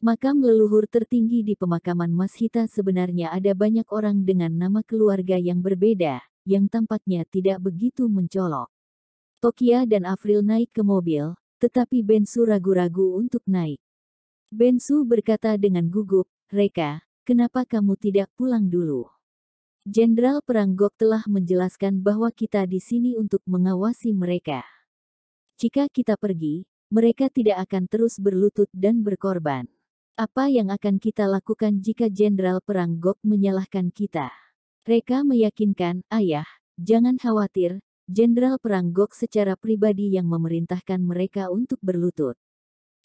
Makam leluhur tertinggi di pemakaman Mashita sebenarnya ada banyak orang dengan nama keluarga yang berbeda, yang tampaknya tidak begitu mencolok. Tokia dan Avril naik ke mobil, tetapi Bensu ragu-ragu untuk naik. Bensu berkata dengan gugup, "Reka, kenapa kamu tidak pulang dulu? Jenderal Perang Gok telah menjelaskan bahwa kita di sini untuk mengawasi mereka. Jika kita pergi, mereka tidak akan terus berlutut dan berkorban. Apa yang akan kita lakukan jika Jenderal Perang Gok menyalahkan kita?" Reka meyakinkan, "Ayah, jangan khawatir, Jenderal Perang Gok secara pribadi yang memerintahkan mereka untuk berlutut.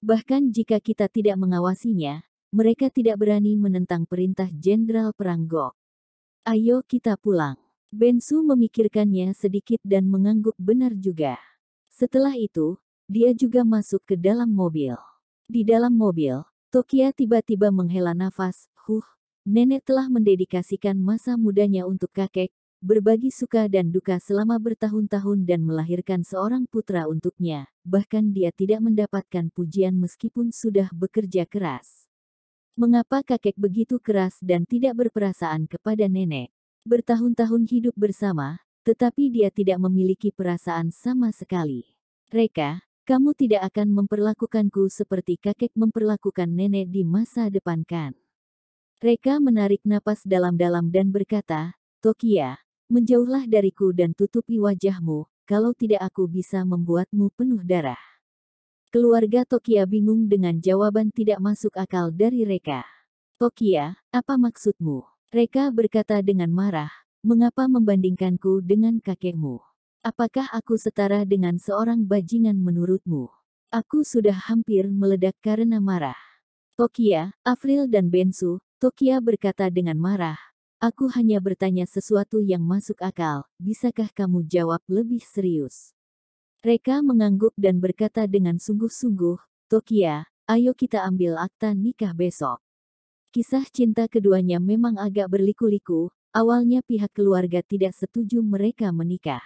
Bahkan jika kita tidak mengawasinya, mereka tidak berani menentang perintah Jenderal Perang Gok. Ayo kita pulang." Bensu memikirkannya sedikit dan mengangguk benar juga. Setelah itu, dia juga masuk ke dalam mobil. Di dalam mobil, Tokia tiba-tiba menghela nafas. Nenek telah mendedikasikan masa mudanya untuk kakek, berbagi suka dan duka selama bertahun-tahun dan melahirkan seorang putra untuknya, bahkan dia tidak mendapatkan pujian meskipun sudah bekerja keras. Mengapa kakek begitu keras dan tidak berperasaan kepada nenek? Bertahun-tahun hidup bersama, tetapi dia tidak memiliki perasaan sama sekali. Reka, kamu tidak akan memperlakukanku seperti kakek memperlakukan nenek di masa depan kan? Reka menarik napas dalam-dalam dan berkata, "Tokia, menjauhlah dariku dan tutupi wajahmu, kalau tidak aku bisa membuatmu penuh darah." Keluarga Tokia bingung dengan jawaban tidak masuk akal dari Reka. "Tokia, apa maksudmu?" Reka berkata dengan marah, "Mengapa membandingkanku dengan kakekmu? Apakah aku setara dengan seorang bajingan menurutmu?" Aku sudah hampir meledak karena marah. "Tokia, Avril dan Bensu," Tokia berkata dengan marah, "aku hanya bertanya sesuatu yang masuk akal, bisakah kamu jawab lebih serius?" Reka mengangguk dan berkata dengan sungguh-sungguh, "Tokia, ayo kita ambil akta nikah besok." Kisah cinta keduanya memang agak berliku-liku, awalnya pihak keluarga tidak setuju mereka menikah.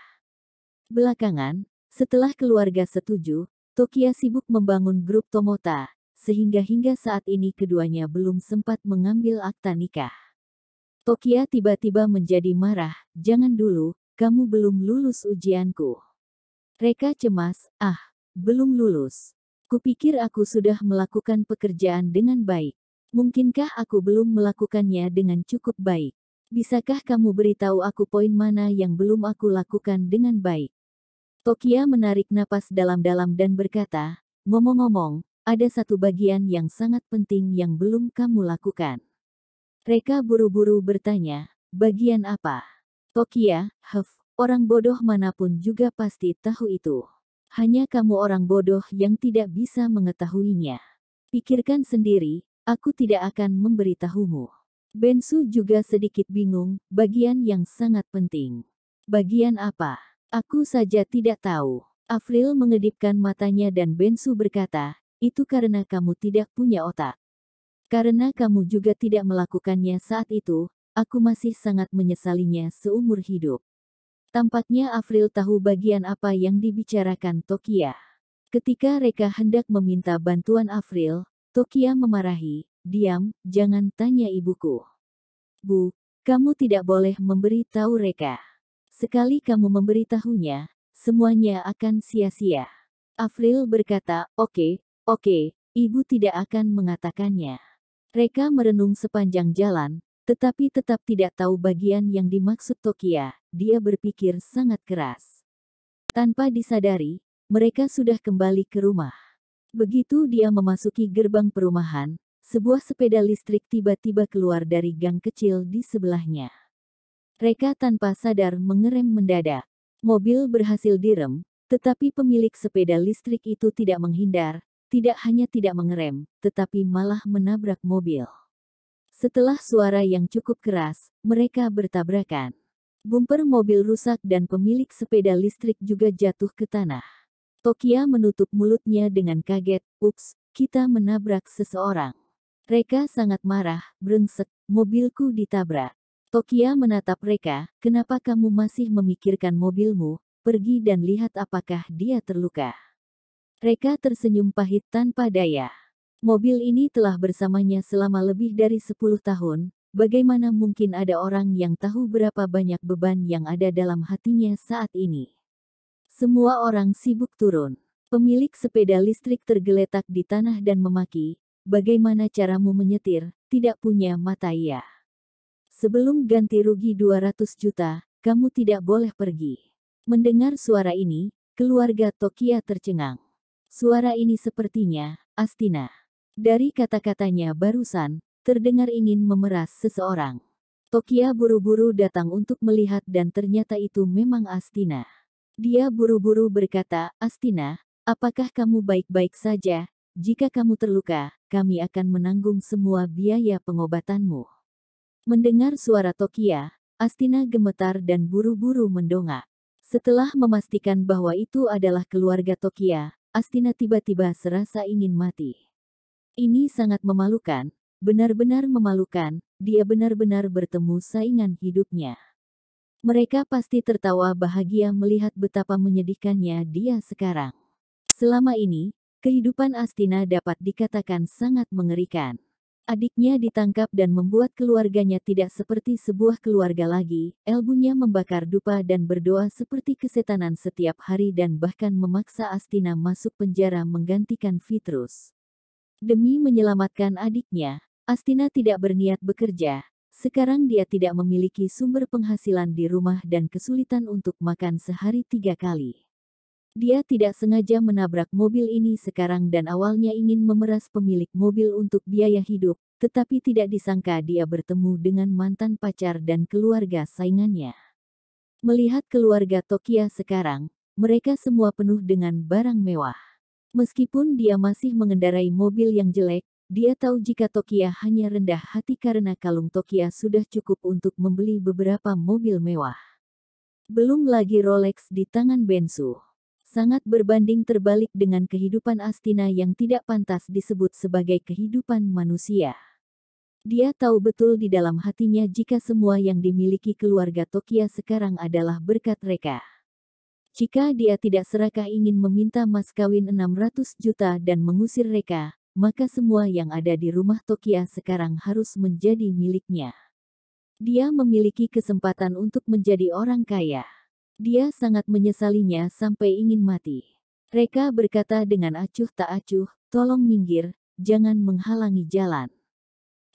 Belakangan, setelah keluarga setuju, Tokia sibuk membangun grup Tomota, sehingga hingga saat ini keduanya belum sempat mengambil akta nikah. Tokia tiba-tiba menjadi marah, "Jangan dulu, kamu belum lulus ujianku." Reka cemas, belum lulus. Kupikir aku sudah melakukan pekerjaan dengan baik. Mungkinkah aku belum melakukannya dengan cukup baik? Bisakah kamu beritahu aku poin mana yang belum aku lakukan dengan baik?" Tokia menarik napas dalam-dalam dan berkata, "Ngomong-ngomong, ada satu bagian yang sangat penting yang belum kamu lakukan." Reka buru-buru bertanya, "Bagian apa?" Tokia, orang bodoh manapun juga pasti tahu itu. Hanya kamu orang bodoh yang tidak bisa mengetahuinya. Pikirkan sendiri, aku tidak akan memberitahumu." Bensu juga sedikit bingung, bagian yang sangat penting. Bagian apa? Aku saja tidak tahu. Avril mengedipkan matanya dan Bensu berkata, "Itu karena kamu tidak punya otak. Karena kamu juga tidak melakukannya saat itu, aku masih sangat menyesalinya seumur hidup." Tampaknya Avril tahu bagian apa yang dibicarakan Tokia. Ketika Reka hendak meminta bantuan Avril, Tokia memarahi, "Diam, jangan tanya ibuku. Bu, kamu tidak boleh memberi tahu Reka. Sekali kamu memberitahunya, semuanya akan sia-sia." Avril berkata, oke, ibu tidak akan mengatakannya." Reka merenung sepanjang jalan, tetapi tetap tidak tahu bagian yang dimaksud Tokia. Dia berpikir sangat keras. Tanpa disadari, mereka sudah kembali ke rumah. Begitu dia memasuki gerbang perumahan, sebuah sepeda listrik tiba-tiba keluar dari gang kecil di sebelahnya. Reka tanpa sadar mengerem mendadak. Mobil berhasil direm, tetapi pemilik sepeda listrik itu tidak menghindar, tidak hanya tidak mengerem, tetapi malah menabrak mobil. Setelah suara yang cukup keras, mereka bertabrakan. Bumper mobil rusak dan pemilik sepeda listrik juga jatuh ke tanah. Tokia menutup mulutnya dengan kaget, "Ups, kita menabrak seseorang." Reka sangat marah, "Brengsek, mobilku ditabrak." Tokia menatap Reka, "Kenapa kamu masih memikirkan mobilmu? Pergi dan lihat apakah dia terluka." Reka tersenyum pahit tanpa daya. Mobil ini telah bersamanya selama lebih dari 10 tahun. Bagaimana mungkin ada orang yang tahu berapa banyak beban yang ada dalam hatinya saat ini? Semua orang sibuk turun. Pemilik sepeda listrik tergeletak di tanah dan memaki, "Bagaimana caramu menyetir? Tidak punya mata ya? Sebelum ganti rugi 200 juta, kamu tidak boleh pergi." Mendengar suara ini, keluarga Tokia tercengang. Suara ini sepertinya Astina. Dari kata-katanya barusan, terdengar ingin memeras seseorang. Tokia buru-buru datang untuk melihat dan ternyata itu memang Astina. Dia buru-buru berkata, "Astina, apakah kamu baik-baik saja? Jika kamu terluka, kami akan menanggung semua biaya pengobatanmu." Mendengar suara Tokia, Astina gemetar dan buru-buru mendongak. Setelah memastikan bahwa itu adalah keluarga Tokia, Astina tiba-tiba serasa ingin mati. Ini sangat memalukan, benar-benar memalukan, dia benar-benar bertemu saingan hidupnya. Mereka pasti tertawa bahagia melihat betapa menyedihkannya dia sekarang. Selama ini, kehidupan Astina dapat dikatakan sangat mengerikan. Adiknya ditangkap dan membuat keluarganya tidak seperti sebuah keluarga lagi. Elbunya membakar dupa dan berdoa seperti kesetanan setiap hari dan bahkan memaksa Astina masuk penjara menggantikan Vitrus. Demi menyelamatkan adiknya, Astina tidak berniat bekerja. Sekarang dia tidak memiliki sumber penghasilan di rumah dan kesulitan untuk makan sehari 3 kali. Dia tidak sengaja menabrak mobil ini sekarang dan awalnya ingin memeras pemilik mobil untuk biaya hidup, tetapi tidak disangka dia bertemu dengan mantan pacar dan keluarga saingannya. Melihat keluarga Tokia sekarang, mereka semua penuh dengan barang mewah. Meskipun dia masih mengendarai mobil yang jelek, dia tahu jika Tokia hanya rendah hati karena kalung Tokia sudah cukup untuk membeli beberapa mobil mewah. Belum lagi Rolex di tangan Bensu. Sangat berbanding terbalik dengan kehidupan Astina yang tidak pantas disebut sebagai kehidupan manusia. Dia tahu betul di dalam hatinya jika semua yang dimiliki keluarga Tokia sekarang adalah berkat Reka. Jika dia tidak serakah ingin meminta mas kawin 600 juta dan mengusir Reka, maka semua yang ada di rumah Tokia sekarang harus menjadi miliknya. Dia memiliki kesempatan untuk menjadi orang kaya. Dia sangat menyesalinya sampai ingin mati. Reka berkata dengan acuh tak acuh, "Tolong minggir, jangan menghalangi jalan."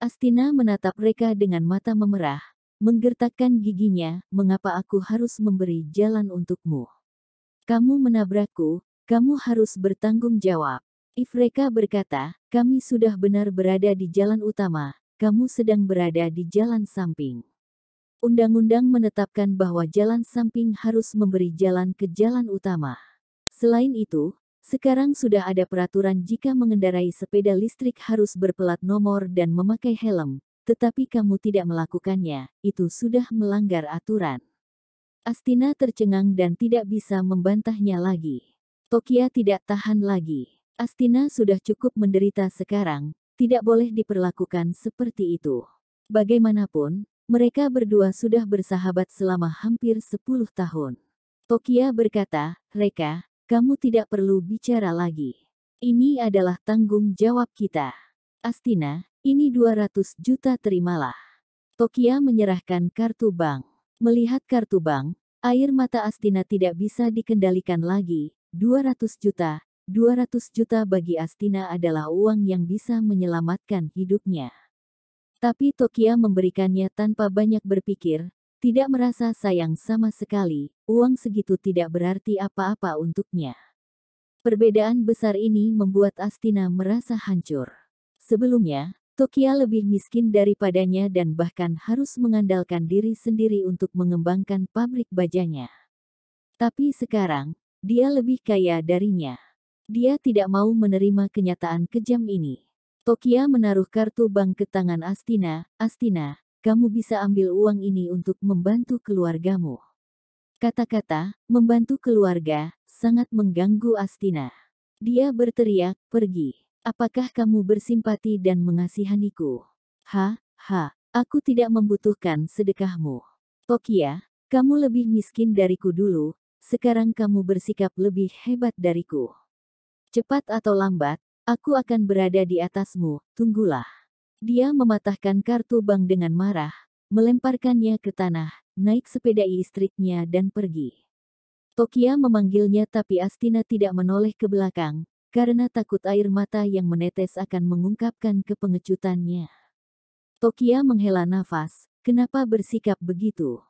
Astina menatap Reka dengan mata memerah, menggertakkan giginya, "Mengapa aku harus memberi jalan untukmu? Kamu menabrakku, kamu harus bertanggung jawab." Reka berkata, "Kami sudah benar berada di jalan utama, kamu sedang berada di jalan samping. Undang-undang menetapkan bahwa jalan samping harus memberi jalan ke jalan utama. Selain itu, sekarang sudah ada peraturan jika mengendarai sepeda listrik harus berplat nomor dan memakai helm, tetapi kamu tidak melakukannya, itu sudah melanggar aturan." Astina tercengang dan tidak bisa membantahnya lagi. Tokia tidak tahan lagi. Astina sudah cukup menderita sekarang, tidak boleh diperlakukan seperti itu. Bagaimanapun, mereka berdua sudah bersahabat selama hampir 10 tahun. Tokia berkata, "Reka, kamu tidak perlu bicara lagi. Ini adalah tanggung jawab kita. Astina, ini 200 juta terimalah." Tokia menyerahkan kartu bank. Melihat kartu bank, air mata Astina tidak bisa dikendalikan lagi. 200 juta, 200 juta bagi Astina adalah uang yang bisa menyelamatkan hidupnya. Tapi Tokia memberikannya tanpa banyak berpikir, tidak merasa sayang sama sekali, uang segitu tidak berarti apa-apa untuknya. Perbedaan besar ini membuat Astina merasa hancur. Sebelumnya, Tokia lebih miskin daripadanya dan bahkan harus mengandalkan diri sendiri untuk mengembangkan pabrik bajanya. Tapi sekarang, dia lebih kaya darinya. Dia tidak mau menerima kenyataan kejam ini. Tokia menaruh kartu bank ke tangan Astina. "Astina, kamu bisa ambil uang ini untuk membantu keluargamu." Kata-kata, membantu keluarga, sangat mengganggu Astina. Dia berteriak, "Pergi. Apakah kamu bersimpati dan mengasihaniku? Aku tidak membutuhkan sedekahmu. Tokia, kamu lebih miskin dariku dulu, sekarang kamu bersikap lebih hebat dariku. Cepat atau lambat, Aku akan berada di atasmu, tunggulah. Dia mematahkan kartu bank dengan marah, melemparkannya ke tanah, naik sepeda istriknya dan pergi. Tokia memanggilnya tapi Astina tidak menoleh ke belakang, karena takut air mata yang menetes akan mengungkapkan kepengecutannya. Tokia menghela nafas, kenapa bersikap begitu?